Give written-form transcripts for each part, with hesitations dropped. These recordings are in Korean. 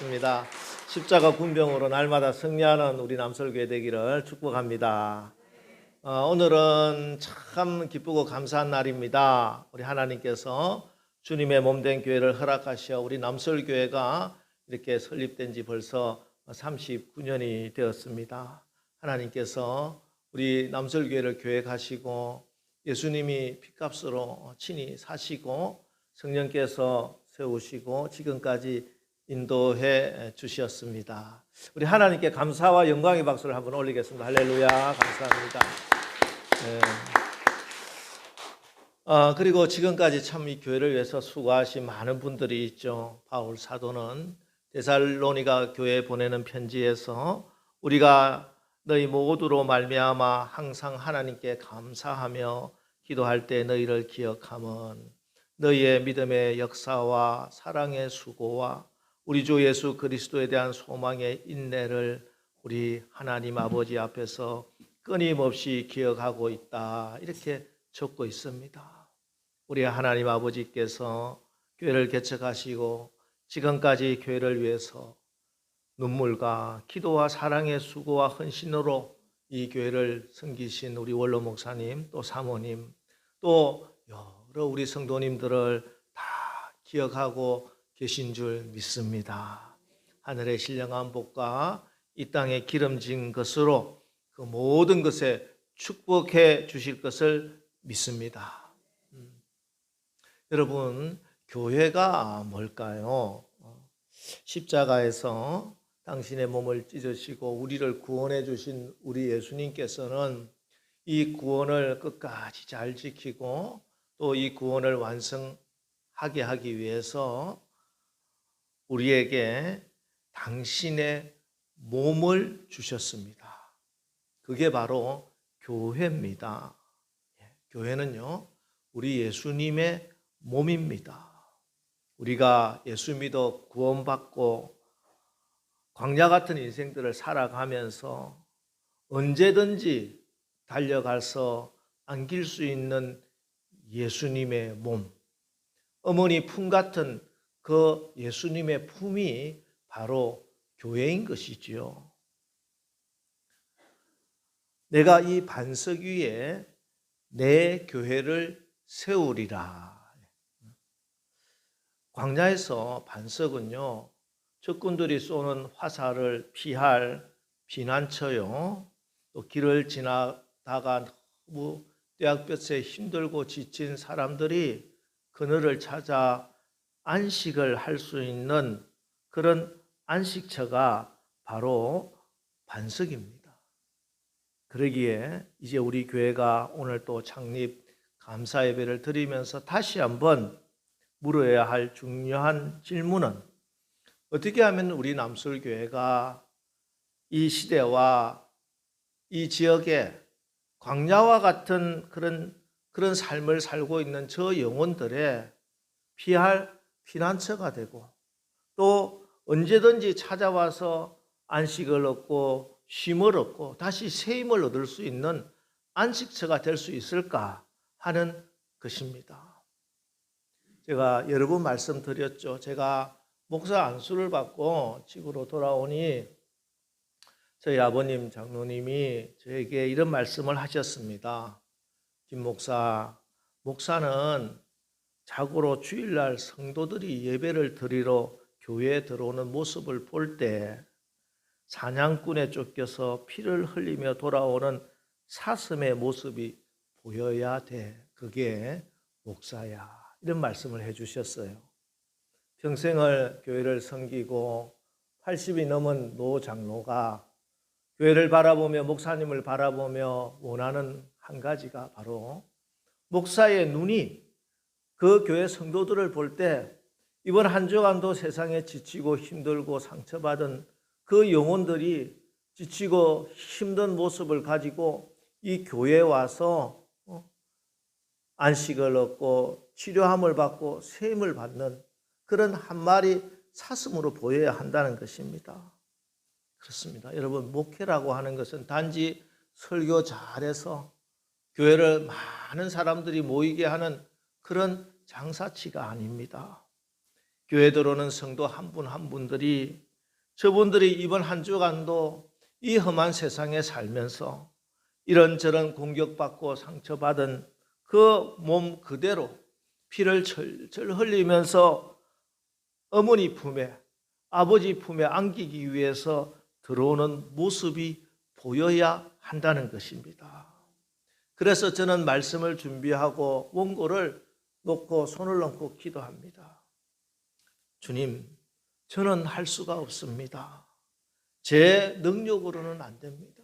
기도하겠습니다. 십자가 군병으로 날마다 승리하는 우리 남설교회 되기를 축복합니다. 오늘은 참 기쁘고 감사한 날입니다. 우리 하나님께서 주님의 몸된 교회를 허락하셔 우리 남설교회가 이렇게 설립된 지 벌써 39년이 되었습니다. 하나님께서 우리 남설교회를 계획하시고 예수님이 핏값으로 친히 사시고 성령께서 세우시고 지금까지 인도해 주셨습니다. 우리 하나님께 감사와 영광의 박수를 한번 올리겠습니다. 할렐루야, 감사합니다. 네. 그리고 지금까지 참 이 교회를 위해서 수고하신 많은 분들이 있죠. 바울 사도는 데살로니가 교회에 보내는 편지에서 우리가 너희 모두로 말미암아 항상 하나님께 감사하며 기도할 때 너희를 기억함은 너희의 믿음의 역사와 사랑의 수고와 우리 주 예수 그리스도에 대한 소망의 인내를 우리 하나님 아버지 앞에서 끊임없이 기억하고 있다, 이렇게 적고 있습니다. 우리 하나님 아버지께서 교회를 개척하시고 지금까지 교회를 위해서 눈물과 기도와 사랑의 수고와 헌신으로 이 교회를 섬기신 우리 원로 목사님, 또 사모님, 또 여러 우리 성도님들을 다 기억하고 계신 줄 믿습니다. 하늘의 신령한 복과 이 땅에 기름진 것으로 그 모든 것에 축복해 주실 것을 믿습니다. 여러분, 교회가 뭘까요? 십자가에서 당신의 몸을 찢으시고 우리를 구원해 주신 우리 예수님께서는 이 구원을 끝까지 잘 지키고 또 이 구원을 완성하게 하기 위해서 우리에게 당신의 몸을 주셨습니다. 그게 바로 교회입니다. 교회는요, 우리 예수님의 몸입니다. 우리가 예수 믿어 구원받고 광야 같은 인생들을 살아가면서 언제든지 달려가서 안길 수 있는 예수님의 몸, 어머니 품 같은 그 예수님의 품이 바로 교회인 것이지요. 내가 이 반석 위에 내 교회를 세우리라. 광야에서 반석은요, 적군들이 쏘는 화살을 피할 피난처요, 또 길을 지나다가 너무 뙤약볕에 힘들고 지친 사람들이 그늘을 찾아 안식을 할 수 있는 그런 안식처가 바로 반석입니다. 그러기에 이제 우리 교회가 오늘 또 창립 감사 예배를 드리면서 다시 한번 물어야 할 중요한 질문은, 어떻게 하면 우리 남설교회가 이 시대와 이 지역에 광야와 같은 그런 삶을 살고 있는 저 영혼들의 피할 피난처가 되고 또 언제든지 찾아와서 안식을 얻고 쉼을 얻고 다시 새 힘을 얻을 수 있는 안식처가 될 수 있을까 하는 것입니다. 제가 여러 번 말씀드렸죠. 제가 목사 안수를 받고 집으로 돌아오니 저희 아버님 장로님이 저에게 이런 말씀을 하셨습니다. 김 목사, 목사는 자고로 주일날 성도들이 예배를 드리러 교회에 들어오는 모습을 볼 때 사냥꾼에 쫓겨서 피를 흘리며 돌아오는 사슴의 모습이 보여야 돼. 그게 목사야. 이런 말씀을 해주셨어요. 평생을 교회를 섬기고 80이 넘은 노 장로가 교회를 바라보며 목사님을 바라보며 원하는 한 가지가 바로 목사의 눈이 그 교회 성도들을 볼 때 이번 한 주간도 세상에 지치고 힘들고 상처받은 그 영혼들이 지치고 힘든 모습을 가지고 이 교회에 와서 안식을 얻고 치료함을 받고 세임을 받는 그런 한 마리 사슴으로 보여야 한다는 것입니다. 그렇습니다. 여러분, 목회라고 하는 것은 단지 설교 잘해서 교회를 많은 사람들이 모이게 하는 그런 장사치가 아닙니다. 교회 들어오는 성도 한 분 한 분들이 저분들이 이번 한 주간도 이 험한 세상에 살면서 이런저런 공격받고 상처받은 그 몸 그대로 피를 철철 흘리면서 어머니 품에, 아버지 품에 안기기 위해서 들어오는 모습이 보여야 한다는 것입니다. 그래서 저는 말씀을 준비하고 원고를 놓고 손을 얹고 기도합니다. 주님, 저는 할 수가 없습니다. 제 능력으로는 안 됩니다.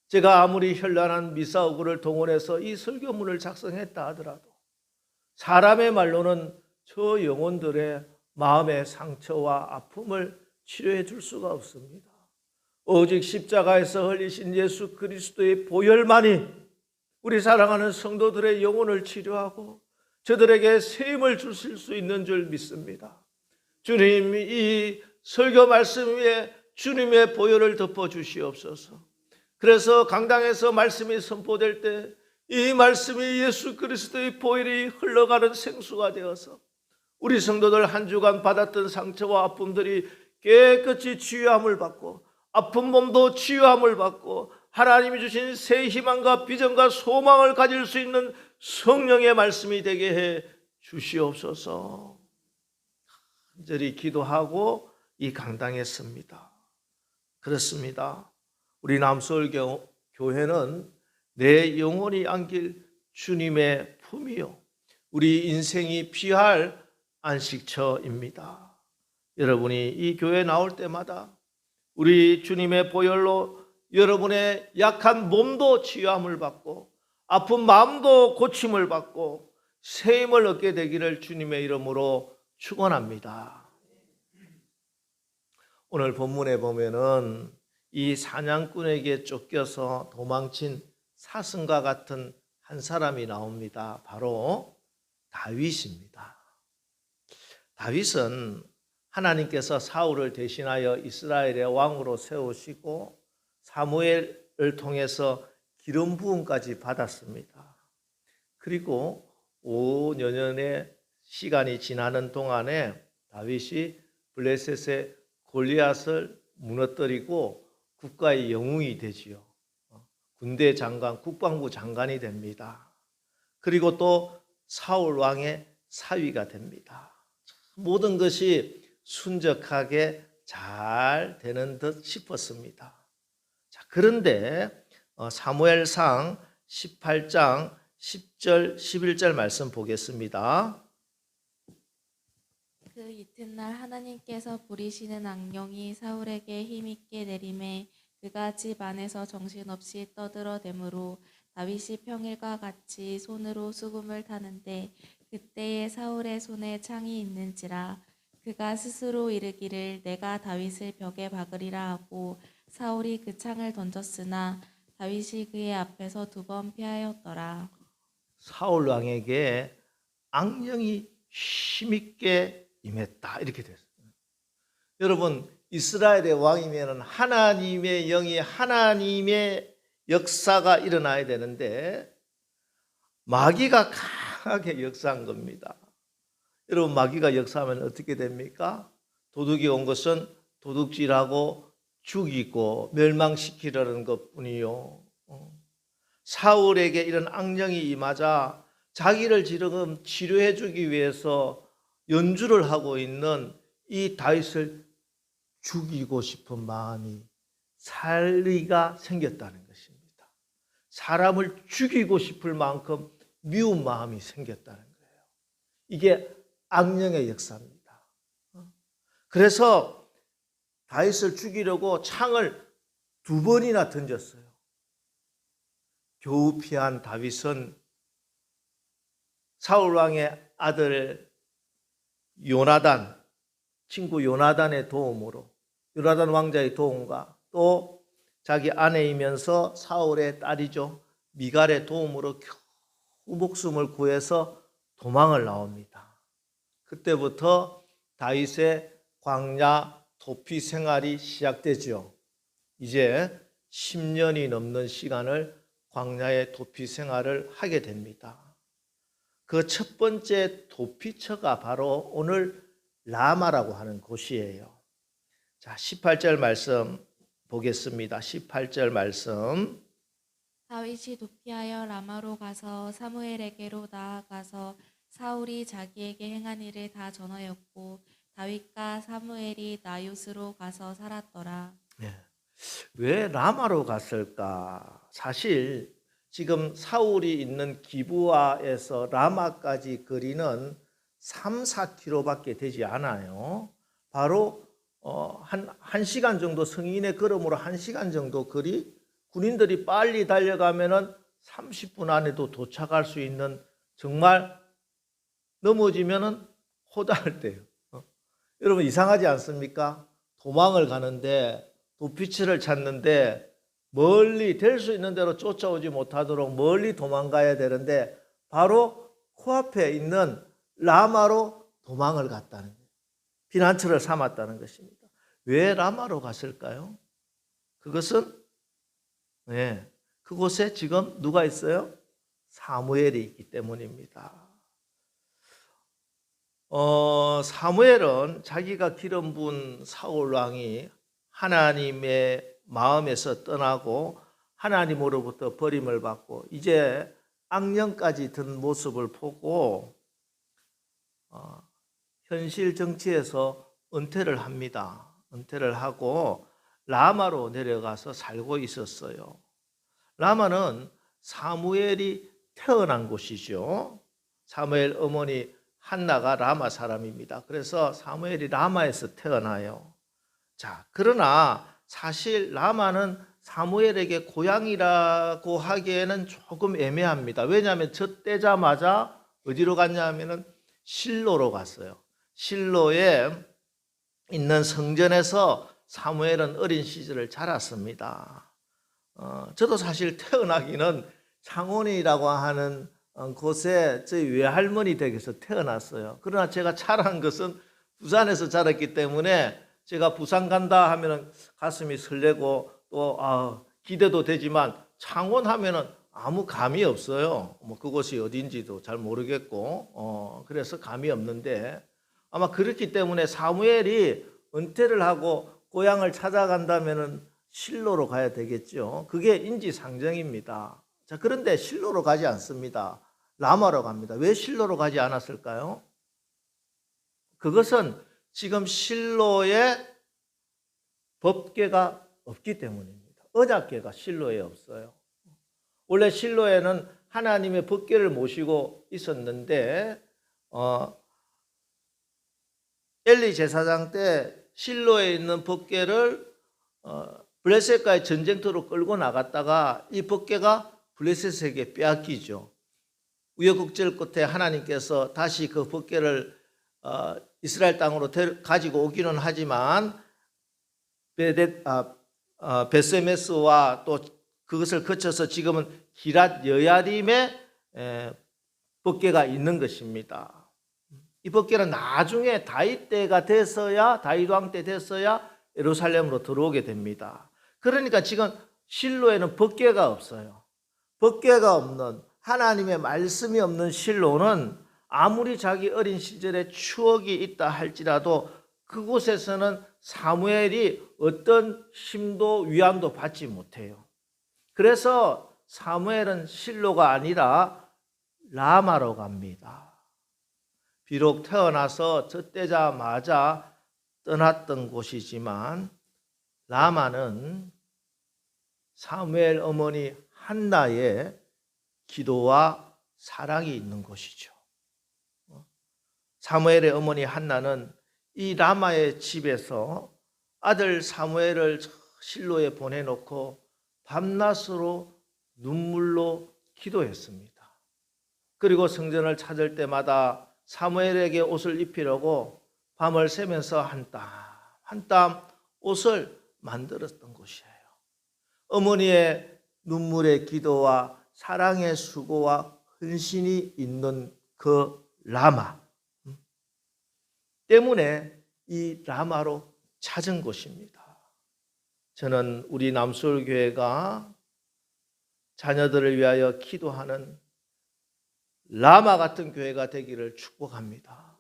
제가 아무리 현란한 미사오구를 동원해서 이 설교문을 작성했다 하더라도 사람의 말로는 저 영혼들의 마음의 상처와 아픔을 치료해 줄 수가 없습니다. 오직 십자가에서 흘리신 예수 그리스도의 보혈만이 우리 사랑하는 성도들의 영혼을 치료하고 저들에게 새 힘을 주실 수 있는 줄 믿습니다. 주님, 이 설교 말씀 위에 주님의 보혈을 덮어 주시옵소서. 그래서 강당에서 말씀이 선포될 때 이 말씀이 예수 그리스도의 보혈이 흘러가는 생수가 되어서 우리 성도들 한 주간 받았던 상처와 아픔들이 깨끗이 치유함을 받고 아픈 몸도 치유함을 받고 하나님이 주신 새 희망과 비전과 소망을 가질 수 있는 성령의 말씀이 되게 해 주시옵소서. 간절히 기도하고 이 강당에 섭니다. 그렇습니다. 우리 남서울교회는 내 영혼이 안길 주님의 품이요 우리 인생이 피할 안식처입니다. 여러분이 이 교회에 나올 때마다 우리 주님의 보혈로 여러분의 약한 몸도 치유함을 받고 아픈 마음도 고침을 받고 새 힘을 얻게 되기를 주님의 이름으로 축원합니다. 오늘 본문에 보면은 이 사냥꾼에게 쫓겨서 도망친 사슴과 같은 한 사람이 나옵니다. 바로 다윗입니다. 다윗은 하나님께서 사울을 대신하여 이스라엘의 왕으로 세우시고 사무엘을 통해서 기름 부음까지 받았습니다. 그리고 5년의 시간이 지나는 동안에 다윗이 블레셋의 골리앗을 무너뜨리고 국가의 영웅이 되지요. 군대 장관, 국방부 장관이 됩니다. 그리고 또 사울 왕의 사위가 됩니다. 모든 것이 순적하게 잘 되는 듯 싶었습니다. 자, 그런데 사무엘상 18장 10절 11절 말씀 보겠습니다. 그 이튿날 하나님께서 부리시는 악령이 사울에게 힘있게 내림에 그가 집 안에서 정신없이 떠들어대므로 다윗이 평일과 같이 손으로 수금을 타는데 그때에 사울의 손에 창이 있는지라 그가 스스로 이르기를 내가 다윗을 벽에 박으리라 하고 사울이 그 창을 던졌으나 다윗이 그의 앞에서 2번 피하였더라. 사울 왕에게 악령이 힘있게 임했다 이렇게 됐어요. 여러분, 이스라엘의 왕이면 하나님의 영이 하나님의 역사가 일어나야 되는데 마귀가 강하게 역사한 겁니다. 여러분, 마귀가 역사하면 어떻게 됩니까? 도둑이 온 것은 도둑질하고 죽이고 멸망시키려는 것뿐이요. 사울에게 이런 악령이 임하자 자기를 지금 치료해 주기 위해서 연주를 하고 있는 이 다윗을 죽이고 싶은 마음이 살리가 생겼다는 것입니다. 사람을 죽이고 싶을 만큼 미운 마음이 생겼다는 거예요. 이게 악령의 역사입니다. 그래서 다윗을 죽이려고 창을 2번이나 던졌어요. 겨우 피한 다윗은 사울 왕의 아들 요나단, 친구 요나단의 도움으로, 요나단 왕자의 도움과 또 자기 아내이면서 사울의 딸이죠, 미갈의 도움으로 겨우 목숨을 구해서 도망을 나옵니다. 그때부터 다윗의 광야 도피 생활이 시작되죠. 이제 10년이 넘는 시간을 광야의 도피 생활을 하게 됩니다. 그 첫 번째 도피처가 바로 오늘 라마라고 하는 곳이에요. 자, 18절 말씀 보겠습니다. 18절 말씀. 다윗이 도피하여 라마로 가서 사무엘에게로 나아가서 사울이 자기에게 행한 일을 다 전하였고 다윗과 사무엘이 나요스로 가서 살았더라. 예. 왜 라마로 갔을까? 사실 지금 사울이 있는 기브아에서 라마까지 거리는 3, 4km밖에 되지 않아요. 바로 한 시간 정도, 성인의 걸음으로 1시간 정도 거리, 군인들이 빨리 달려가면은 30분 안에도 도착할 수 있는, 정말 넘어지면은 호다할 때요. 여러분 이상하지 않습니까? 도망을 가는데, 도피처를 찾는데 멀리 될 수 있는 대로 쫓아오지 못하도록 멀리 도망가야 되는데 바로 코앞에 있는 라마로 도망을 갔다는 거예요. 피난처를 삼았다는 것입니다. 왜 라마로 갔을까요? 그것은 그곳에 지금 누가 있어요? 사무엘이 있기 때문입니다. 사무엘은 자기가 기름 부은 사울 왕이 하나님의 마음에서 떠나고 하나님으로부터 버림을 받고 이제 악령까지 든 모습을 보고 현실 정치에서 은퇴를 합니다. 은퇴를 하고 라마로 내려가서 살고 있었어요. 라마는 사무엘이 태어난 곳이죠. 사무엘 어머니 한나가 라마 사람입니다. 그래서 사무엘이 라마에서 태어나요. 자, 그러나 사실 라마는 사무엘에게 고향이라고 하기에는 조금 애매합니다. 왜냐하면 젖대자마자 어디로 갔냐 하면은 실로로 갔어요. 실로에 있는 성전에서 사무엘은 어린 시절을 자랐습니다. 저도 사실 태어나기는 창원이라고 하는 곳에 저희 외할머니 댁에서 태어났어요. 그러나 제가 자란 것은 부산에서 자랐기 때문에 제가 부산 간다 하면은 가슴이 설레고 또 기대도 되지만 창원 하면은 아무 감이 없어요. 뭐 그곳이 어딘지도 잘 모르겠고 그래서 감이 없는데 아마 그렇기 때문에 사무엘이 은퇴를 하고 고향을 찾아간다면은 실로로 가야 되겠죠. 그게 인지상정입니다. 자, 그런데 실로로 가지 않습니다. 라마로 갑니다. 왜 실로로 가지 않았을까요? 그것은 지금 실로에 법궤가 없기 때문입니다. 언약궤가 실로에 없어요. 원래 실로에는 하나님의 법궤를 모시고 있었는데 엘리 제사장 때 실로에 있는 법궤를 블레셋과의 전쟁터로 끌고 나갔다가 이 법궤가 블레셋에게 빼앗기죠. 우여곡절 끝에 하나님께서 다시 그 법궤를 이스라엘 땅으로 가지고 오기는 하지만 베세메스와 또 그것을 거쳐서 지금은 기랏 여야림의 법궤가 있는 것입니다. 이 법궤는 나중에 다윗 때가 돼서야, 다윗 왕 때 돼서야 예루살렘으로 들어오게 됩니다. 그러니까 지금 실로에는 법궤가 없어요. 법궤가 없는, 하나님의 말씀이 없는 실로는 아무리 자기 어린 시절에 추억이 있다 할지라도 그곳에서는 사무엘이 어떤 힘도 위안도 받지 못해요. 그래서 사무엘은 실로가 아니라 라마로 갑니다. 비록 태어나서 젖대자마자 떠났던 곳이지만 라마는 사무엘 어머니 한나의 기도와 사랑이 있는 곳이죠. 사무엘의 어머니 한나는 이 라마의 집에서 아들 사무엘을 실로에 보내놓고 밤낮으로 눈물로 기도했습니다. 그리고 성전을 찾을 때마다 사무엘에게 옷을 입히려고 밤을 새면서 한 땀 한 땀 옷을 만들었던 곳이에요. 어머니의 눈물의 기도와 사랑의 수고와 헌신이 있는 그 라마 때문에 이 라마로 찾은 곳입니다. 저는 우리 남수울교회가 자녀들을 위하여 기도하는 라마 같은 교회가 되기를 축복합니다.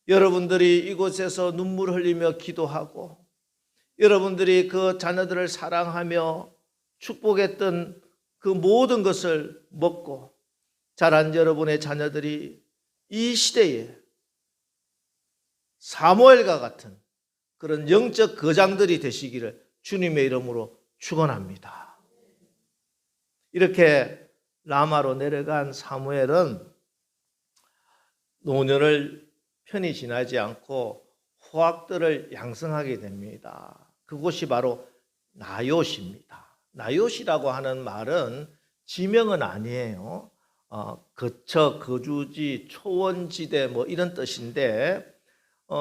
여러분들이 이곳에서 눈물 흘리며 기도하고 여러분들이 그 자녀들을 사랑하며 축복했던 그 모든 것을 먹고 자란 여러분의 자녀들이 이 시대에 사무엘과 같은 그런 영적 거장들이 되시기를 주님의 이름으로 축원합니다. 이렇게 라마로 내려간 사무엘은 노년을 편히 지나지 않고 후학들을 양성하게 됩니다. 그곳이 바로 나요시입니다. 나요시라고 하는 말은 지명은 아니에요. 거처, 거주지, 초원지대 뭐 이런 뜻인데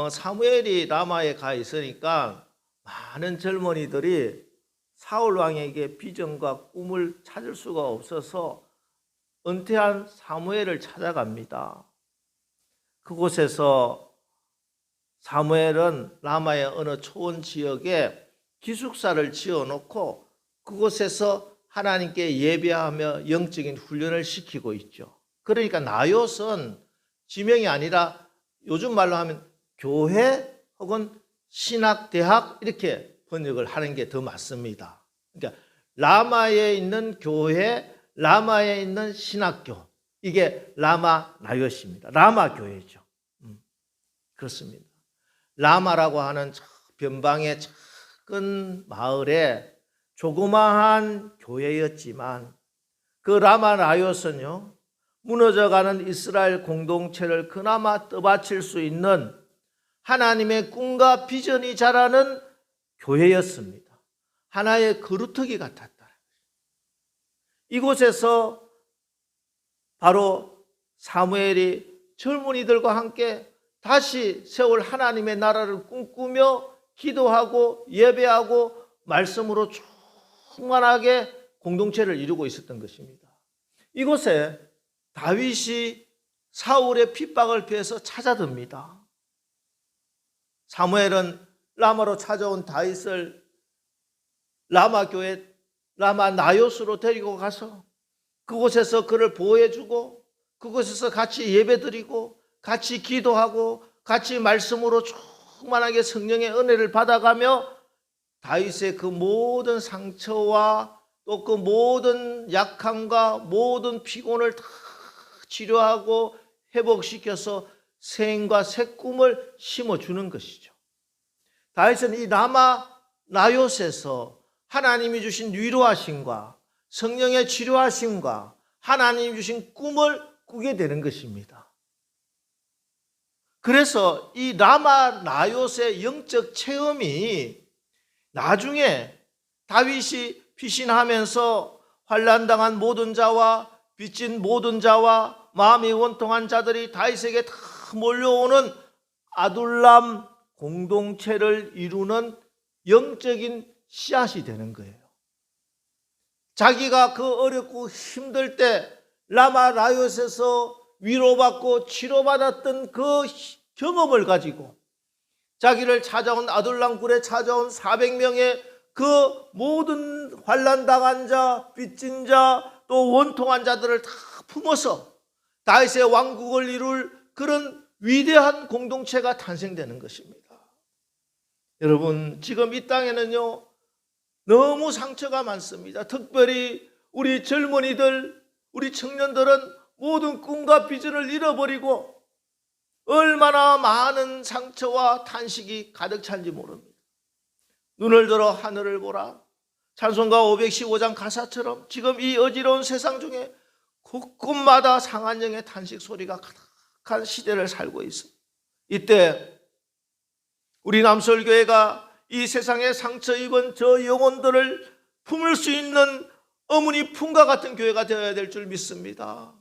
사무엘이 라마에 가 있으니까 많은 젊은이들이 사울 왕에게 비전과 꿈을 찾을 수가 없어서 은퇴한 사무엘을 찾아갑니다. 그곳에서 사무엘은 라마의 어느 초원 지역에 기숙사를 지어놓고 그곳에서 하나님께 예배하며 영적인 훈련을 시키고 있죠. 그러니까 나요스는 지명이 아니라 요즘 말로 하면 교회 혹은 신학대학 이렇게 번역을 하는 게 더 맞습니다. 그러니까 라마에 있는 교회, 라마에 있는 신학교, 이게 라마 나요시입니다. 라마 교회죠. 그렇습니다. 라마라고 하는 변방의 작은 마을에 조그마한 교회였지만 그 라마 나요스는요, 무너져가는 이스라엘 공동체를 그나마 떠받칠 수 있는 하나님의 꿈과 비전이 자라는 교회였습니다. 하나의 그루터기 같았다. 이곳에서 바로 사무엘이 젊은이들과 함께 다시 세울 하나님의 나라를 꿈꾸며 기도하고 예배하고 말씀으로 충만하게 공동체를 이루고 있었던 것입니다. 이곳에 다윗이 사울의 핍박을 피해서 찾아듭니다. 사무엘은 라마로 찾아온 다윗을 라마 교회, 라마 나요스로 데리고 가서 그곳에서 그를 보호해주고 그곳에서 같이 예배드리고 같이 기도하고 같이 말씀으로 충만하게 성령의 은혜를 받아가며 다윗의 그 모든 상처와 또 그 모든 약함과 모든 피곤을 다 치료하고 회복시켜서 생과 새 꿈을 심어주는 것이죠. 다윗은 이 라마 나요스에서 하나님이 주신 위로하심과 성령의 치료하심과 하나님이 주신 꿈을 꾸게 되는 것입니다. 그래서 이 라마 나요스의 영적 체험이 나중에 다윗이 피신하면서 환난당한 모든 자와 빚진 모든 자와 마음이 원통한 자들이 다윗에게 다 몰려오는 아둘람 공동체를 이루는 영적인 씨앗이 되는 거예요. 자기가 그 어렵고 힘들 때 라마 나요스에서 위로받고 치료받았던 그 경험을 가지고 자기를 찾아온 아둘람 굴에 찾아온 400명의 그 모든 환난당한 자, 빚진 자, 또 원통한 자들을 다 품어서 다윗의 왕국을 이룰 그런 위대한 공동체가 탄생되는 것입니다. 여러분, 지금 이 땅에는요, 너무 상처가 많습니다. 특별히 우리 젊은이들, 우리 청년들은 모든 꿈과 비전을 잃어버리고 얼마나 많은 상처와 탄식이 가득 찬지 모릅니다. 눈을 들어 하늘을 보라. 찬송가 515장 가사처럼 지금 이 어지러운 세상 중에 곳곳마다 상한 영의 탄식 소리가 가득한 시대를 살고 있습니다. 이때 우리 남설교회가 이 세상에 상처 입은 저 영혼들을 품을 수 있는 어머니 품과 같은 교회가 되어야 될 줄 믿습니다.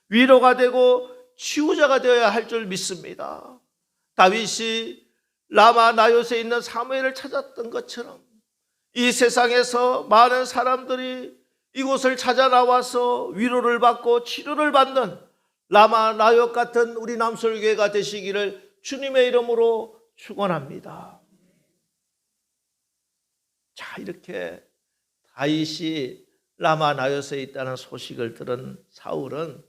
위로가 되고 치유자가 되어야 할 줄 믿습니다. 다윗이 라마 나요스에 있는 사무엘을 찾았던 것처럼 이 세상에서 많은 사람들이 이곳을 찾아 나와서 위로를 받고 치료를 받는 라마 나요스 같은 우리 남설교회가 되시기를 주님의 이름으로 축원합니다. 자, 이렇게 다윗이 라마 나요스에 있다는 소식을 들은 사울은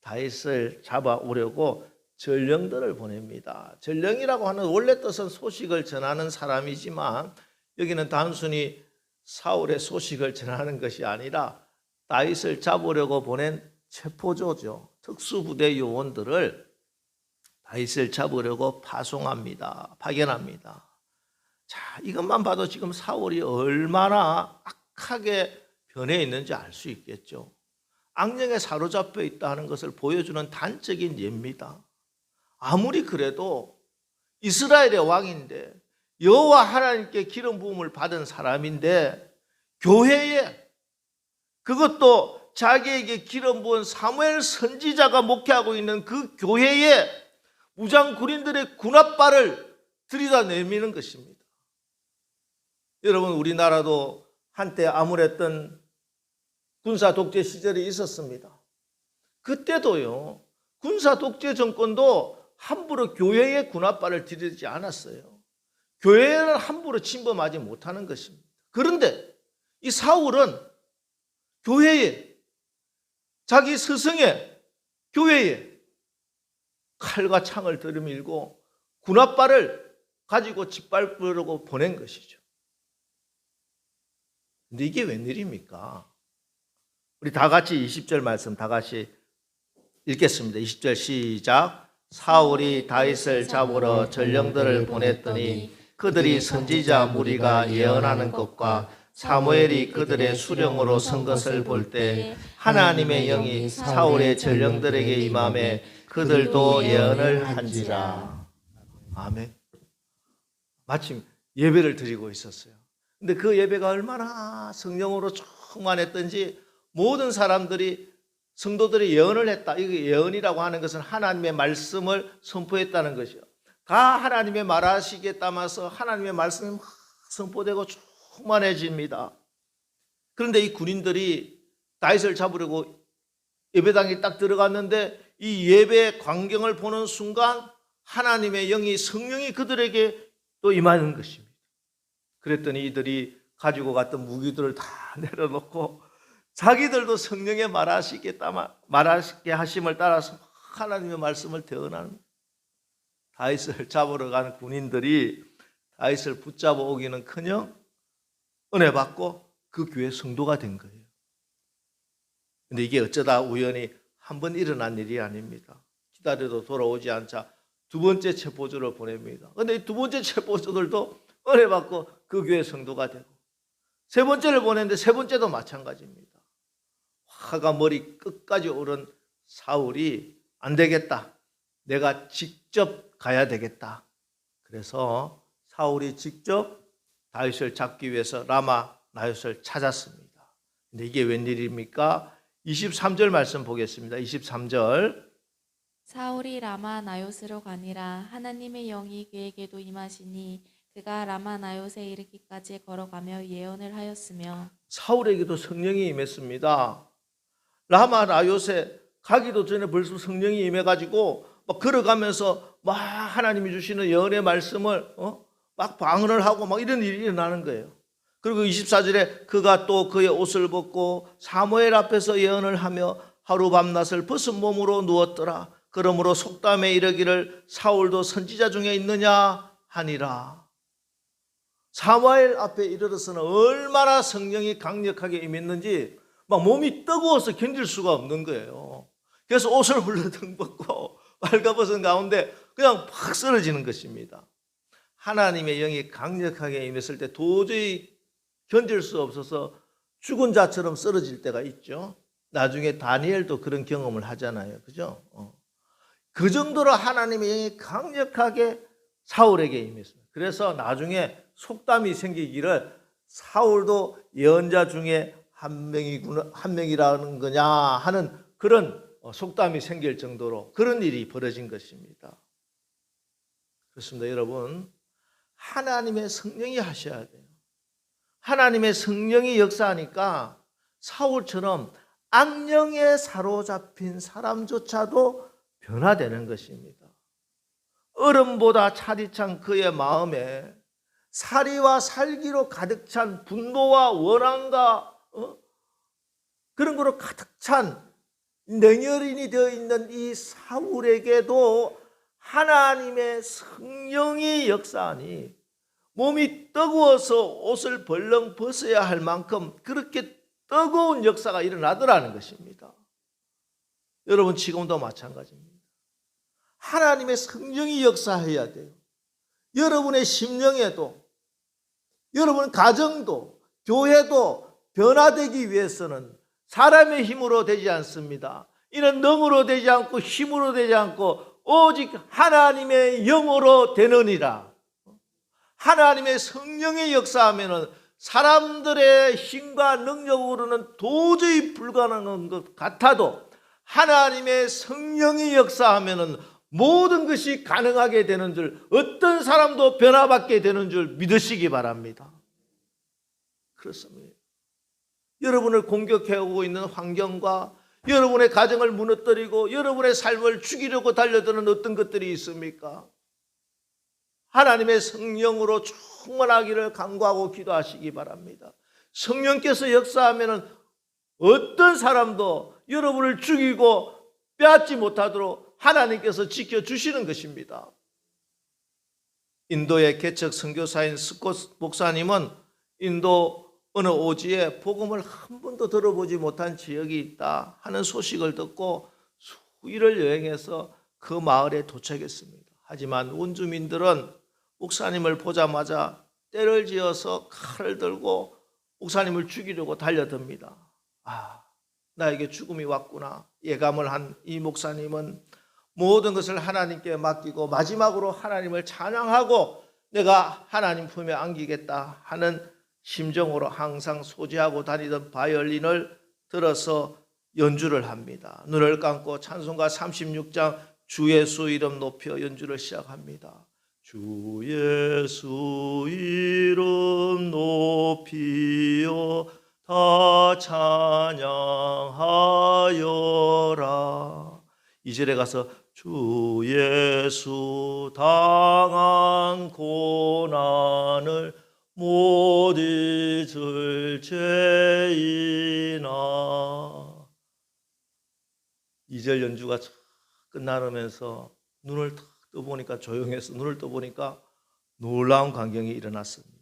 다윗을 잡아오려고 전령들을 보냅니다. 전령이라고 하는 원래 뜻은 소식을 전하는 사람이지만 여기는 단순히 사울의 소식을 전하는 것이 아니라 다윗을 잡으려고 보낸 체포조죠. 특수부대 요원들을 다윗을 잡으려고 파견합니다. 자, 이것만 봐도 지금 사울이 얼마나 악하게 변해 있는지 알 수 있겠죠. 악령에 사로잡혀 있다는 것을 보여주는 단적인 예입니다. 아무리 그래도 이스라엘의 왕인데 여호와 하나님께 기름 부음을 받은 사람인데 교회에, 그것도 자기에게 기름 부은 사무엘 선지자가 목회하고 있는 그 교회에 무장 군인들의 군합발을 들이다 내미는 것입니다. 여러분, 우리나라도 한때 암울했던 군사 독재 시절이 있었습니다. 그때도요, 군사 독재 정권도 함부로 교회에 군합발을 들이지 않았어요. 교회는 함부로 침범하지 못하는 것입니다. 그런데 이 사울은 교회에, 자기 스승의 교회에 칼과 창을 들이밀고 군합발을 가지고 짓밟으려고 보낸 것이죠. 근데 이게 웬일입니까? 우리 다 같이 20절 말씀 다 같이 읽겠습니다. 20절 시작. 사울이 다윗을 잡으러 전령들을 보냈더니 그들이 선지자 무리가 예언하는 것과 사무엘이 그들의 수령으로 선 것을 볼 때 하나님의 영이 사울의 전령들에게 임함에 그들도 예언을 한지라. 아멘. 마침 예배를 드리고 있었어요. 근데 그 예배가 얼마나 성령으로 충만했던지 모든 사람들이, 성도들이 예언을 했다. 이게 예언이라고 하는 것은 하나님의 말씀을 선포했다는 것이요. 다 하나님의 말하시기에 따라서 하나님의 말씀이 막 선포되고 충만해집니다. 그런데 이 군인들이 다윗을 잡으려고 예배당에 딱 들어갔는데 이 예배 광경을 보는 순간 하나님의 영이, 성령이 그들에게 또 임하는 것입니다. 그랬더니 이들이 가지고 갔던 무기들을 다 내려놓고 자기들도 성령의 말하시게 하심을 따라서 하나님의 말씀을 대언하는, 다윗을 잡으러 간 군인들이 다윗을 붙잡아 오기는커녕 은혜 받고 그 교회 성도가 된 거예요. 근데 이게 어쩌다 우연히 한 번 일어난 일이 아닙니다. 기다려도 돌아오지 않자 두 번째 체포조를 보냅니다. 근데 이 두 번째 체포조들도 은혜 받고 그 교회 성도가 되고, 세 번째를 보냈는데 세 번째도 마찬가지입니다. 화가 머리 끝까지 오른 사울이 안 되겠다, 내가 직접 가야 되겠다. 그래서 사울이 직접 다윗을 잡기 위해서 라마 나요스를 찾았습니다. 근데 이게 웬일입니까? 23절 말씀 보겠습니다. 23절. 사울이 라마 나요스로 가니라. 하나님의 영이 그에게도 임하시니 그가 라마 나요스에 이르기까지 걸어가며 예언을 하였으며. 사울에게도 성령이 임했습니다. 라마 나요스에 가기도 전에 벌써 성령이 임해가지고 막 걸어가면서 막 하나님이 주시는 예언의 말씀을 막 방언을 하고 막 이런 일이 일어나는 거예요. 그리고 24절에 그가 또 그의 옷을 벗고 사무엘 앞에서 예언을 하며 하루 밤낮을 벗은 몸으로 누웠더라. 그러므로 속담에 이르기를 사울도 선지자 중에 있느냐 하니라. 사무엘 앞에 이르러서는 얼마나 성령이 강력하게 임했는지 막 몸이 뜨거워서 견딜 수가 없는 거예요. 그래서 옷을 훌러덩 벗고 빨가벗은 가운데 그냥 팍 쓰러지는 것입니다. 하나님의 영이 강력하게 임했을 때 도저히 견딜 수 없어서 죽은 자처럼 쓰러질 때가 있죠. 나중에 다니엘도 그런 경험을 하잖아요. 그죠? 그 정도로 하나님의 영이 강력하게 사울에게 임했습니다. 그래서 나중에 속담이 생기기를 사울도 예언자 중에 한 명이라는 거냐 하는 그런 속담이 생길 정도로 그런 일이 벌어진 것입니다. 그렇습니다. 여러분, 하나님의 성령이 하셔야 돼요. 하나님의 성령이 역사하니까 사울처럼 악령에 사로잡힌 사람조차도 변화되는 것입니다. 얼음보다 차디 찬 그의 마음에 사리와 살기로 가득 찬 분노와 원한과 그런 거로 가득 찬 냉혈인이 되어 있는 이 사울에게도 하나님의 성령이 역사하니 몸이 뜨거워서 옷을 벌렁 벗어야 할 만큼 그렇게 뜨거운 역사가 일어나더라는 것입니다. 여러분 지금도 마찬가지입니다. 하나님의 성령이 역사해야 돼요. 여러분의 심령에도, 여러분 가정도, 교회도 변화되기 위해서는 사람의 힘으로 되지 않습니다. 이는 능으로 되지 않고 힘으로 되지 않고 오직 하나님의 영으로 되느니라. 하나님의 성령의 역사하면은 사람들의 힘과 능력으로는 도저히 불가능한 것 같아도 하나님의 성령이 역사하면은 모든 것이 가능하게 되는 줄, 어떤 사람도 변화받게 되는 줄 믿으시기 바랍니다. 그렇습니다. 여러분을 공격해오고 있는 환경과 여러분의 가정을 무너뜨리고 여러분의 삶을 죽이려고 달려드는 어떤 것들이 있습니까? 하나님의 성령으로 충만하기를 간구하고 기도하시기 바랍니다. 성령께서 역사하면 어떤 사람도 여러분을 죽이고 빼앗지 못하도록 하나님께서 지켜주시는 것입니다. 인도의 개척 선교사인 스콧 목사님은 인도 어느 오지에 복음을 한 번도 들어보지 못한 지역이 있다 하는 소식을 듣고 수일을 여행해서 그 마을에 도착했습니다. 하지만 원주민들은 목사님을 보자마자 때를 지어서 칼을 들고 목사님을 죽이려고 달려듭니다. 나에게 죽음이 왔구나 예감을 한 이 목사님은 모든 것을 하나님께 맡기고 마지막으로 하나님을 찬양하고 내가 하나님 품에 안기겠다 하는 심정으로 항상 소지하고 다니던 바이올린을 들어서 연주를 합니다. 눈을 감고 찬송가 36장 주 예수 이름 높여 연주를 시작합니다. 주 예수 이름 높이어 다 찬양하여라. 2절에 가서 주 예수 당한 고난을 못 잊을 죄이나. 2절 연주가 끝나면서 눈을 떠보니까 조용해서 눈을 떠보니까 놀라운 광경이 일어났습니다.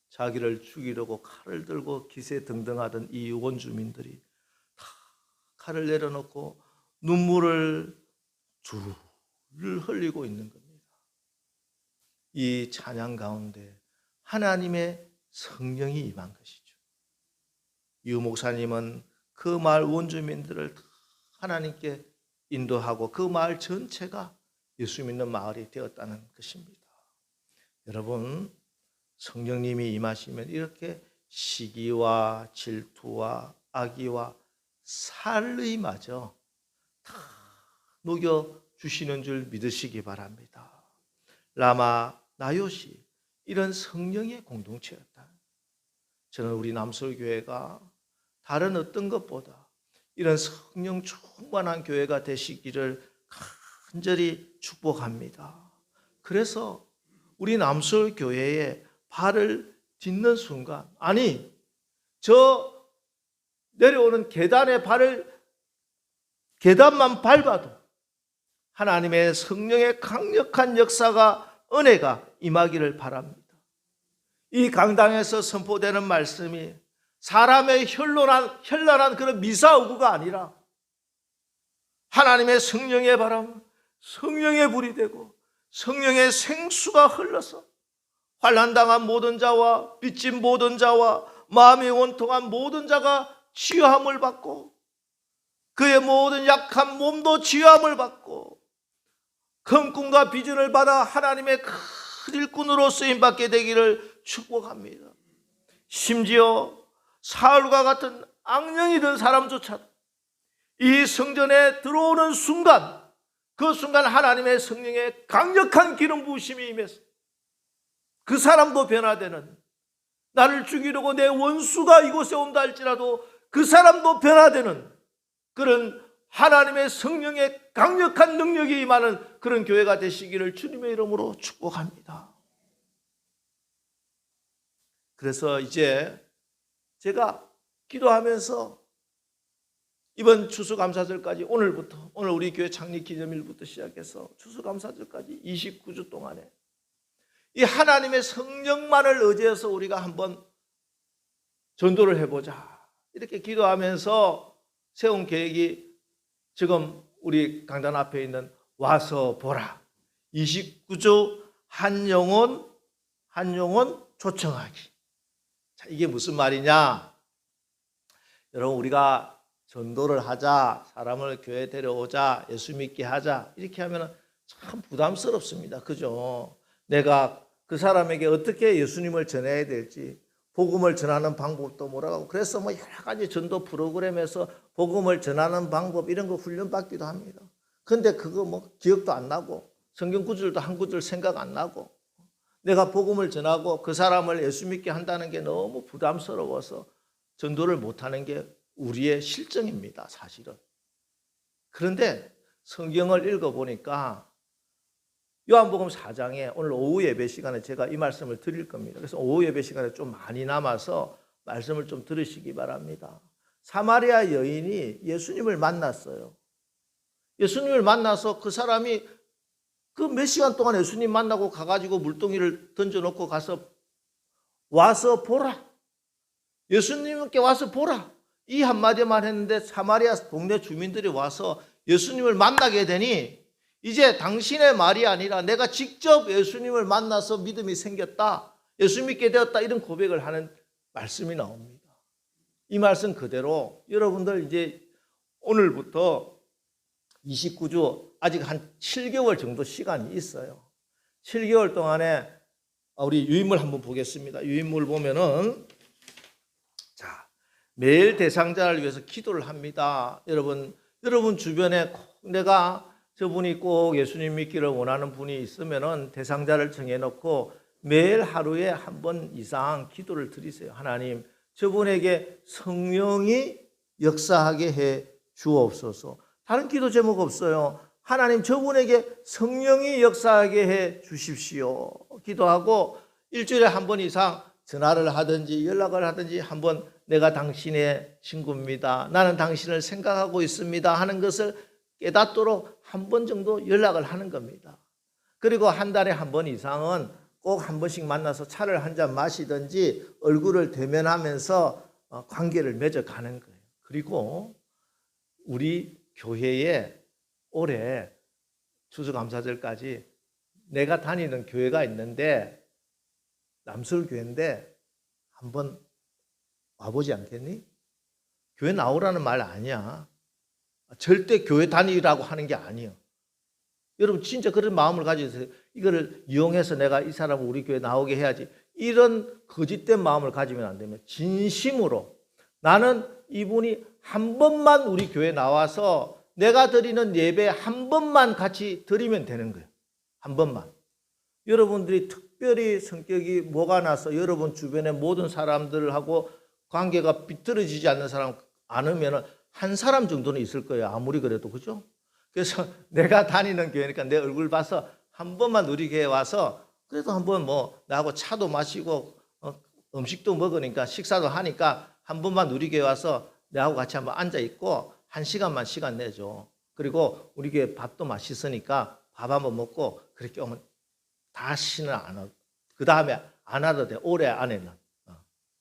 자기를 죽이려고 칼을 들고 기세등등하던 이 원주민들이 다 칼을 내려놓고 눈물을 줄을 흘리고 있는 겁니다. 이 찬양 가운데 하나님의 성령이 임한 것이죠. 유 목사님은 그 마을 원주민들을 하나님께 인도하고 그 마을 전체가 예수 믿는 마을이 되었다는 것입니다. 여러분, 성령님이 임하시면 이렇게 시기와 질투와 악의와 살의마저 다 녹여주시는 줄 믿으시기 바랍니다. 라마 나요시 이런 성령의 공동체였다. 저는 우리 남솔교회가 다른 어떤 것보다 이런 성령 충만한 교회가 되시기를 간절히 축복합니다. 그래서 우리 남솔교회에 발을 딛는 순간, 아니 저 내려오는 계단만 밟아도 하나님의 성령의 강력한 역사가 은혜가 임하기를 바랍니다. 이 강당에서 선포되는 말씀이 사람의 현란한 그런 미사오구가 아니라 하나님의 성령의 바람, 성령의 불이 되고 성령의 생수가 흘러서 환난당한 모든 자와 빚진 모든 자와 마음이 원통한 모든 자가 치유함을 받고 그의 모든 약한 몸도 치유함을 받고 큰 꿈과 비전을 받아 하나님의 큰 일꾼으로 쓰임받게 되기를 축복합니다. 심지어 사울과 같은 악령이 든 사람조차도 이 성전에 들어오는 순간, 그 순간 하나님의 성령의 강력한 기름 부으심이 임해서 그 사람도 변화되는, 나를 죽이려고 내 원수가 이곳에 온다 할지라도 그 사람도 변화되는 그런 하나님의 성령의 강력한 능력이 임하는 그런 교회가 되시기를 주님의 이름으로 축복합니다. 그래서 이제 제가 기도하면서 이번 추수감사절까지 오늘 우리 교회 창립 기념일부터 시작해서 추수감사절까지 29주 동안에 이 하나님의 성령만을 의지해서 우리가 한번 전도를 해보자. 이렇게 기도하면서 세운 계획이 지금 우리 강단 앞에 있는 와서 보라. 29주 한 영혼 초청하기. 자, 이게 무슨 말이냐? 여러분, 우리가 전도를 하자, 사람을 교회에 데려오자, 예수 믿게 하자, 이렇게 하면 참 부담스럽습니다. 그죠? 내가 그 사람에게 어떻게 예수님을 전해야 될지, 복음을 전하는 방법도 몰라가고, 그래서 뭐 여러 가지 전도 프로그램에서 복음을 전하는 방법 이런 거 훈련받기도 합니다. 근데 그거 뭐 기억도 안 나고, 성경 구절도 한 구절 생각 안 나고, 내가 복음을 전하고 그 사람을 예수 믿게 한다는 게 너무 부담스러워서 전도를 못하는 게 우리의 실정입니다, 사실은. 그런데 성경을 읽어보니까 요한복음 4장에 오늘 오후 예배 시간에 제가 이 말씀을 드릴 겁니다. 그래서 오후 예배 시간에 좀 많이 남아서 말씀을 좀 들으시기 바랍니다. 사마리아 여인이 예수님을 만났어요. 예수님을 만나서 그 사람이 그 몇 시간 동안 예수님 만나고 가가지고 물동이를 던져놓고 가서 와서 보라. 예수님께 와서 보라. 이 한마디만 했는데 사마리아 동네 주민들이 와서 예수님을 만나게 되니 이제 당신의 말이 아니라 내가 직접 예수님을 만나서 믿음이 생겼다, 예수 믿게 되었다, 이런 고백을 하는 말씀이 나옵니다. 이 말씀 그대로 여러분들 이제 오늘부터 29주 아직 한 7개월 정도 시간이 있어요. 7개월 동안에 우리 유인물 한번 보겠습니다. 유인물 보면은 자, 매일 대상자를 위해서 기도를 합니다. 여러분 주변에 꼭 내가 저분이 꼭 예수님 믿기를 원하는 분이 있으면은 대상자를 정해놓고 매일 하루에 한 번 이상 기도를 드리세요. 하나님, 저분에게 성령이 역사하게 해 주옵소서. 다른 기도 제목 없어요. 하나님, 저분에게 성령이 역사하게 해 주십시오. 기도하고 일주일에 한 번 이상 전화를 하든지 연락을 하든지 한번 내가 당신의 친구입니다, 나는 당신을 생각하고 있습니다 하는 것을 깨닫도록 한 번 정도 연락을 하는 겁니다. 그리고 한 달에 한 번 이상은 꼭 한 번씩 만나서 차를 한 잔 마시든지 얼굴을 대면하면서 관계를 맺어가는 거예요. 그리고 우리 교회에 올해 추수감사절까지 내가 다니는 교회가 있는데 남설교회인데 한번 와보지 않겠니? 교회 나오라는 말 아니야. 절대 교회 다니라고 하는 게 아니에요. 여러분 진짜 그런 마음을 가지세요. 이거를 이용해서 내가 이 사람을 우리 교회 나오게 해야지, 이런 거짓된 마음을 가지면 안 되면 진심으로 나는 이분이 한 번만 우리 교회 나와서 내가 드리는 예배 한 번만 같이 드리면 되는 거예요. 한 번만. 여러분들이 특별히 성격이 뭐가 나서 여러분 주변의 모든 사람들하고 관계가 비틀어지지 않는 사람 않으면 한 사람 정도는 있을 거예요. 아무리 그래도. 그죠? 그래서 내가 다니는 교회니까 내 얼굴 봐서 한 번만 우리 교회에 와서 그래도 한번 뭐 나하고 차도 마시고 음식도 먹으니까 식사도 하니까 한 번만 우리 교회 와서 내하고 같이 한번 앉아 있고 1시간만 시간 내줘. 그리고 우리 교회 밥도 맛있으니까 밥 한번 먹고 그렇게 오면 다시는 안 하고, 그 다음에 안 하도 돼. 올해 안에는.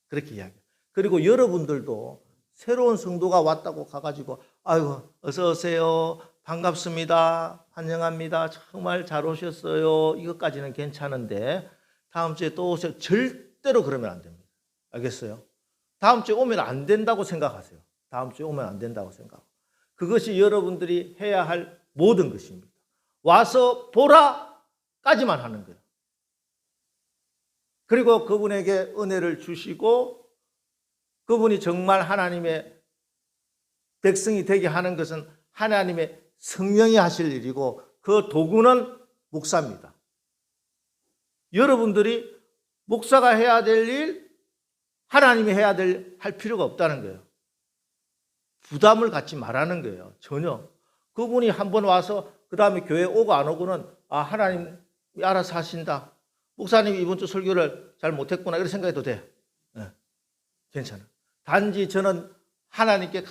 그렇게 이야기해요. 그리고 여러분들도 새로운 성도가 왔다고 가가지고 아이고 어서 오세요, 반갑습니다, 환영합니다, 정말 잘 오셨어요, 이것까지는 괜찮은데 다음 주에 또 오세요, 절대로 그러면 안 됩니다. 알겠어요? 다음 주에 오면 안 된다고 생각하세요. 다음 주에 오면 안 된다고 생각하고, 그것이 여러분들이 해야 할 모든 것입니다. 와서 보라까지만 하는 거예요. 그리고 그분에게 은혜를 주시고 그분이 정말 하나님의 백성이 되게 하는 것은 하나님의 성령이 하실 일이고 그 도구는 목사입니다. 여러분들이 목사가 해야 될 일, 하나님이 해야 할 필요가 없다는 거예요. 부담을 갖지 말라는 거예요. 전혀. 그분이 한번 와서 그 다음에 교회 오고 안 오고는 하나님이 알아서 하신다, 목사님이 이번 주 설교를 잘 못했구나, 이런 생각해도 돼. 네, 괜찮아. 단지 저는 하나님께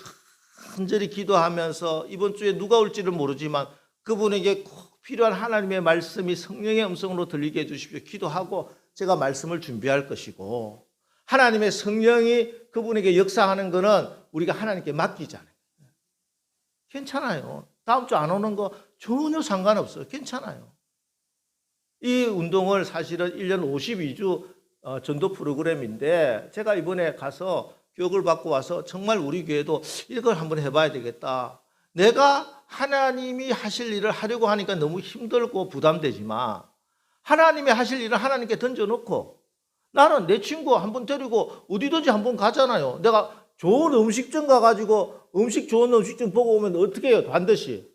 간절히 기도하면서 이번 주에 누가 올지는 모르지만 그분에게 꼭 필요한 하나님의 말씀이 성령의 음성으로 들리게 해주십시오. 기도하고 제가 말씀을 준비할 것이고, 하나님의 성령이 그분에게 역사하는 것은 우리가 하나님께 맡기잖아요. 괜찮아요. 다음 주 안 오는 거 전혀 상관없어요. 괜찮아요. 이 운동을 사실은 1년 52주 전도 프로그램인데, 제가 이번에 가서 교육을 받고 와서 정말 우리 교회도 이걸 한번 해봐야 되겠다. 내가 하나님이 하실 일을 하려고 하니까 너무 힘들고 부담되지만, 하나님이 하실 일을 하나님께 던져놓고, 나는 내 친구 한번 데리고 어디든지 한번 가잖아요. 내가 좋은 음식점 가가지고 좋은 음식점 보고 오면 어떻게 해요? 반드시.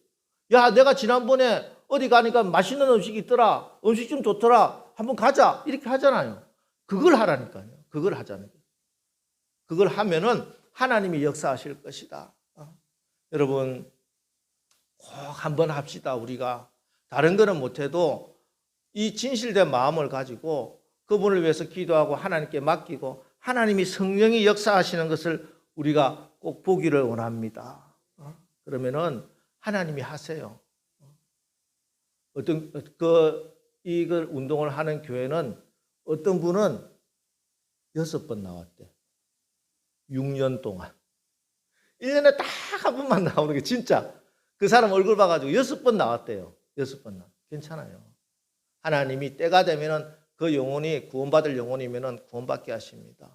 야, 내가 지난번에 어디 가니까 맛있는 음식이 있더라. 음식점 좋더라. 한번 가자. 이렇게 하잖아요. 그걸 하라니까요. 그걸 하자는 거예요. 그걸 하면은 하나님이 역사하실 것이다. 여러분, 꼭 한번 합시다. 우리가 다른 거는 못해도 이 진실된 마음을 가지고 그분을 위해서 기도하고 하나님께 맡기고 하나님이 성령이 역사하시는 것을 우리가 꼭 보기를 원합니다. 그러면은 하나님이 하세요. 어떤 이걸 운동을 하는 교회는 어떤 분은 6번 나왔대. 6년 동안. 1년에 딱 한 번만 나오는 게 진짜 그 사람 얼굴 봐가지고 6번 나왔대요. 6번 나. 괜찮아요. 하나님이 때가 되면은 그 영혼이 구원받을 영혼이면은 구원받게 하십니다.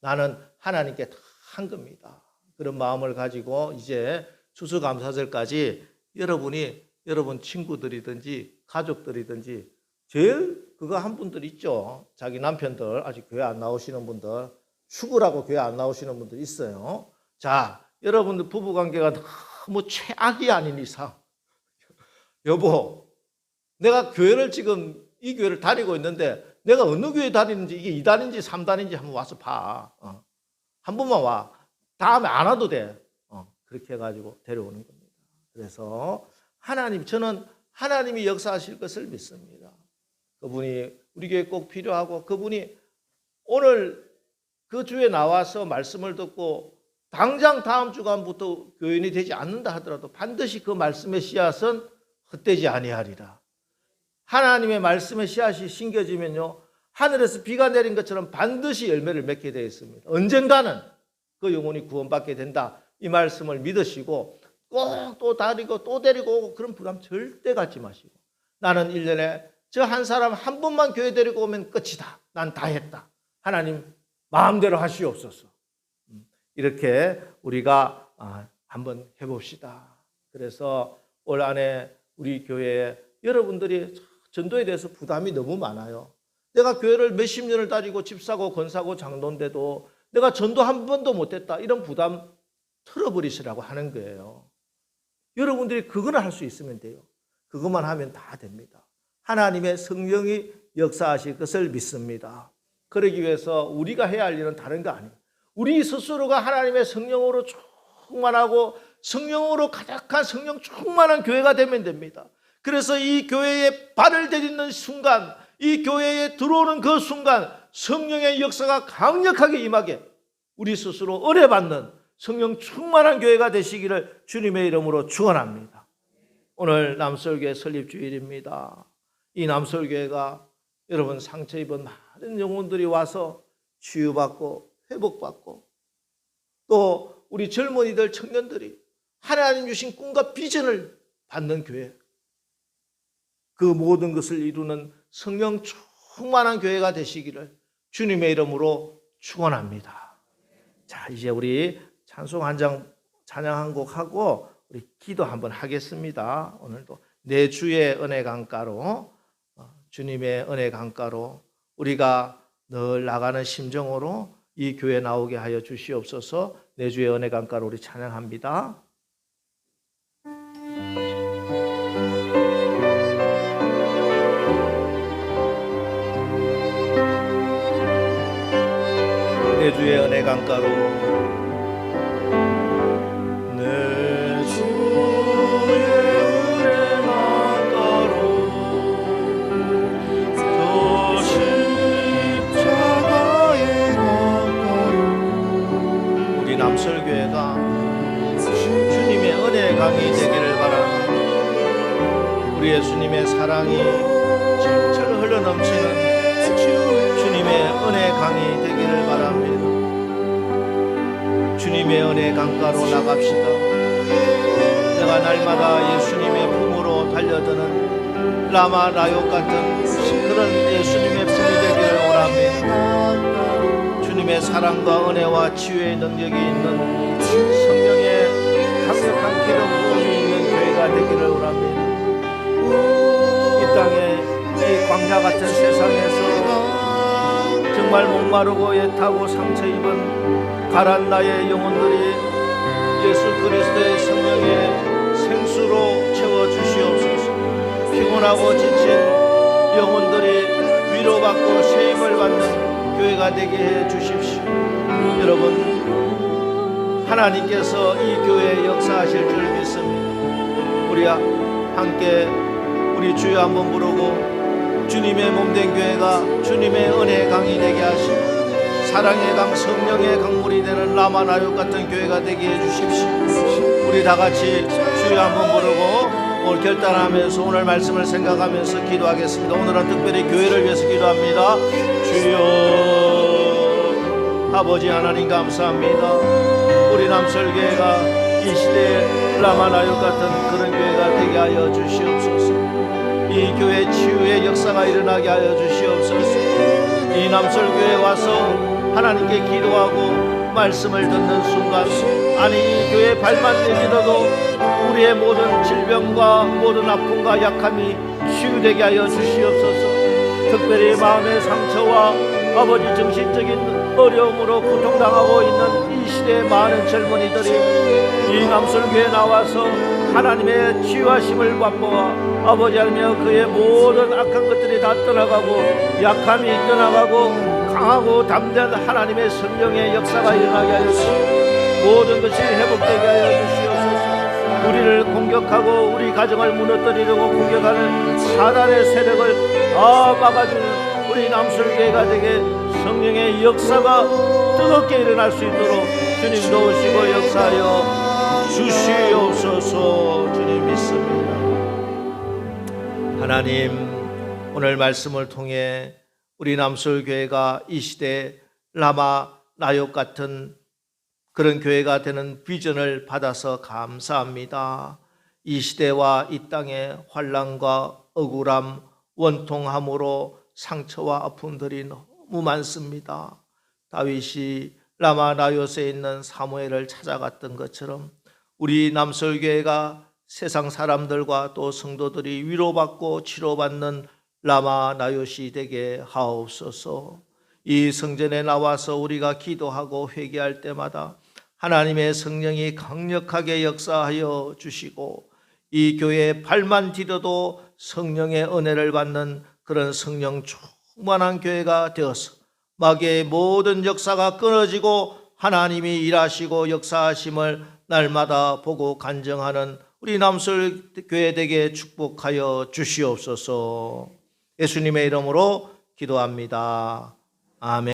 나는 하나님께 다 한 겁니다. 그런 마음을 가지고 이제 추수감사절까지 여러분 친구들이든지 가족들이든지 제일 그거 한 분들 있죠. 자기 남편들 아직 교회 안 나오시는 분들, 죽으라고 교회 안 나오시는 분들 있어요. 자, 여러분들 부부관계가 너무 최악이 아닌 이상, 여보, 내가 교회를 지금 이 교회를 다니고 있는데 내가 어느 교회 다니는지, 이게 2단인지 3단인지 한번 와서 봐. 한 번만 와. 다음에 안 와도 돼. 그렇게 해가지고 데려오는 겁니다. 그래서 저는 하나님이 역사하실 것을 믿습니다. 그분이 우리 교회에 꼭 필요하고, 그분이 오늘 그 주에 나와서 말씀을 듣고 당장 다음 주간부터 교인이 되지 않는다 하더라도 반드시 그 말씀의 씨앗은 헛되지 아니하리라. 하나님의 말씀의 씨앗이 심겨지면요, 하늘에서 비가 내린 것처럼 반드시 열매를 맺게 되어 있습니다. 언젠가는 그 영혼이 구원받게 된다. 이 말씀을 믿으시고 꼭 또 다니고 또 데리고 오고 그런 부담 절대 갖지 마시고, 나는 1년에 저 한 사람 한 번만 교회 데리고 오면 끝이다. 난 다 했다. 하나님 마음대로 하시옵소서. 이렇게 우리가 한번 해봅시다. 그래서 올 한해 우리 교회에 여러분들이 전도에 대해서 부담이 너무 많아요. 내가 교회를 몇십 년을 다니고 집사고 권사고 장로인데도 내가 전도 한 번도 못했다. 이런 부담 털어버리시라고 하는 거예요. 여러분들이 그거는 할 수 있으면 돼요. 그것만 하면 다 됩니다. 하나님의 성령이 역사하실 것을 믿습니다. 그러기 위해서 우리가 해야 할 일은 다른 거 아니에요. 우리 스스로가 하나님의 성령으로 충만하고 성령으로 가득한 성령 충만한 교회가 되면 됩니다. 그래서 이 교회에 발을 디디는 순간, 이 교회에 들어오는 그 순간 성령의 역사가 강력하게 임하게 우리 스스로 은혜받는 성령 충만한 교회가 되시기를 주님의 이름으로 축원합니다. 오늘 남서울교회 설립주일입니다. 이 남서울교회가 여러분 상처 입은 많은 영혼들이 와서 치유받고 회복받고, 또 우리 젊은이들 청년들이 하나님 주신 꿈과 비전을 받는 교회, 그 모든 것을 이루는 성령 충만한 교회가 되시기를 주님의 이름으로 축원합니다. 자, 이제 우리 찬송 한 장 찬양 한 곡 하고 우리 기도 한번 하겠습니다. 오늘도 내 주의 은혜 강가로, 주님의 은혜 강가로 우리가 늘 나가는 심정으로 이 교회 나오게 하여 주시옵소서. 내 주의 은혜 강가로 우리 찬양합니다. 내 주의 은혜 강가로, 내 주의 은혜 강가로, 저 십자가의 강가로, 우리 남설교회가 주님의 은혜 강이 되기를 바랍니다. 우리 예수님의 사랑이 철철 흘러넘치는 주님의 은혜 강이 되기를 바랍니다. 주님의 은혜 강가로 나갑시다. 내가 날마다 예수님의 품으로 달려드는 라마 라욕 같은 그런 예수님의 품이 되기를 원합니다. 주님의 사랑과 은혜와 치유의 능력이 있는 성령의 강력한 기름 부음이 있는 교회가 되기를 원합니다. 이 땅에 이 광야 같은 세상에서 정말 목마르고 애타고 상처 입은 가란 나의 영혼들이 예수 그리스도의 성령의 생수로 채워주시옵소서. 피곤하고 지친 영혼들이 위로받고 세임을 받는 교회가 되게 해 주십시오. 여러분, 하나님께서 이 교회에 역사하실 줄 믿습니다. 우리 함께 우리 주여 한번 부르고 주님의 몸된 교회가 주님의 은혜의 강이 되게 하시고 사랑의 강 성령의 강물이 되는 라마나욕 같은 교회가 되게 해주십시오. 우리 다같이 주여 한번 부르고 오늘 결단하면서 오늘 말씀을 생각하면서 기도하겠습니다. 오늘은 특별히 교회를 위해서 기도합니다. 주여 아버지 하나님 감사합니다. 우리 남설교회가 이 시대에 라마나욕 같은 그런 교회가 되게 하여 주시옵소서. 이 교회 치유의 역사가 일어나게 하여 주시옵소서. 이 남설교회에 와서 하나님께 기도하고 말씀을 듣는 순간, 아니 이 교회 발만 내딛어도 우리의 모든 질병과 모든 아픔과 약함이 치유되게 하여 주시옵소서. 특별히 마음의 상처와 아버지 정신적인 어려움으로 고통당하고 있는 이 시대의 많은 젊은이들이 이 남설교회에 나와서 하나님의 치유하심을 맛보아 아버지 하나며 그의 모든 악한 것들이 다 떠나가고 약함이 떠나가고 강하고 담대한 하나님의 성령의 역사가 일어나게 하여 주시옵소서. 모든 것이 회복되게 하여 주시옵소서. 우리를 공격하고 우리 가정을 무너뜨리려고 공격하는 사단의 세력을 막아주는 우리 남설교회가 되게 성령의 역사가 뜨겁게 일어날 수 있도록 주님 도우시고 역사하여 주시옵소서. 주님 믿습니다. 하나님, 오늘 말씀을 통해 우리 남설교회가 이 시대에 라마 나욕 같은 그런 교회가 되는 비전을 받아서 감사합니다. 이 시대와 이 땅의 환난과 억울함, 원통함으로 상처와 아픔들이 너무 많습니다. 다윗이 라마 나요스에 있는 사무엘을 찾아갔던 것처럼 우리 남설교회가 세상 사람들과 또 성도들이 위로받고 치료받는 라마 나요시 되게 하옵소서. 이 성전에 나와서 우리가 기도하고 회개할 때마다 하나님의 성령이 강력하게 역사하여 주시고 이 교회에 발만 디뎌도 성령의 은혜를 받는 그런 성령 충만한 교회가 되어서 마귀의 모든 역사가 끊어지고 하나님이 일하시고 역사하심을 날마다 보고 간증하는 우리 남설교회 되게 축복하여 주시옵소서. 예수님의 이름으로 기도합니다. 아멘.